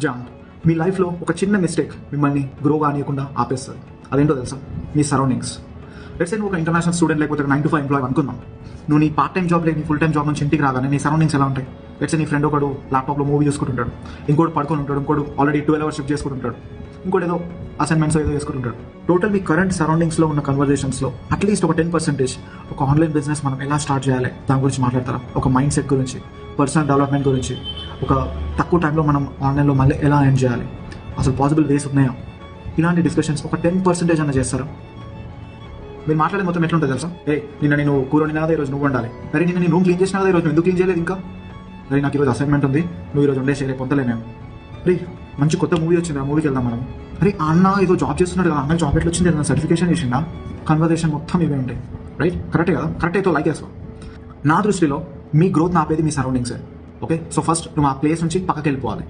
John, మీ లైఫ్లో ఒక చిన్న మిస్టేక్ మిమ్మల్ని గ్రో కానియకుండా ఆపేస్తుంది. అదేంటో తెలుసా? మీ సరౌండింగ్స్. లెట్స్ సే నువ్వు ఒక ఇంటర్నేషనల్ స్టూడెంట్ లేకపోతే 9 to 5 ఎంప్లాయ్ అనుకుందాం. నువ్వు నీ పార్ట్ టైం జాబ్ లేదు, నీ ఫుల్ టైం జాబ్ నుంచి ఇంటికి రాగానే నీ సరౌండింగ్స్ ఎలా ఉంటాయి? లెట్స్ సే నీ ఫ్రెండ్ ఒకడు ల్యాప్టాప్లో మూవీ చూసుకుంటుంటాడు, ఇంకోటి పడుకొని ఉంటాడు, ఇంకోటి ఆల్రెడీ 12 hours షిఫ్ట్ చేసుకుంటుంటాడు, ఇంకోటి ఏదో అసైన్మెంట్స్ ఏదో చేసుకుంటుంటాడు. టోటల్ మీ కరెంట్ సరౌండింగ్స్లో ఉన్న కన్వర్జేషన్స్లో అట్లీస్ట్ ఒక 10% ఒక ఆన్లైన్ బిజినెస్ మనం ఎలా స్టార్ట్ చేయాలి దాని గురించి మాట్లాడతారా? ఒక మైండ్ సెట్ గురించి, పర్సనల్ డెవలప్మెంట్ గురించి, ఒక తక్కువ టైంలో మనం ఆన్లైన్లో మళ్ళీ ఎలా ఎర్న్ చేయాలి, అసలు పాసిబుల్ వేస్ ఉన్నాయా, ఇలాంటి డిస్కషన్స్ ఒక 10% అన్న చేస్తారా? మీరు మాట్లాడే మొత్తం ఎట్లుంటుంది తెలుసా? నిన్న నేను కూర వండినా కదా, ఈరోజు నువ్వు ఉండాలి. అరే నిన్న నేను రూమ్ క్లీన్ చేసినా కదా, ఈరోజు నువ్వు ఎందుకు క్లీన్ చేయలేదు? ఇంకా అరే నాకు ఈరోజు అసైన్మెంట్ ఉంది, నువ్వు ఈరోజు ఉండేసి రేపు పొందలేను. అరే మంచి కొత్త మూవీ వచ్చింది, ఆ మూవీకి వెళ్దాం మనం. అరే అన్న ఏదో జాబ్ చేస్తున్నాడు కదా, అన్న జాబ్ ఎట్లా వచ్చింది, ఏదైనా సర్టిఫికేషన్ చేసిందా? కన్వర్జేషన్ మొత్తం ఇవే ఉంటాయి. రైట్? కరెక్టే కదా? కరెక్ట్ అయితే లైక్ వేసుకో. నా దృష్టిలో మీ గ్రోత్ ఆపేది మీ సరౌండింగ్సే. ఓకే, సో ఫస్ట్ నువ్వు ఆ ప్లేస్ నుంచి పక్కకి వెళ్ళిపోవాలి.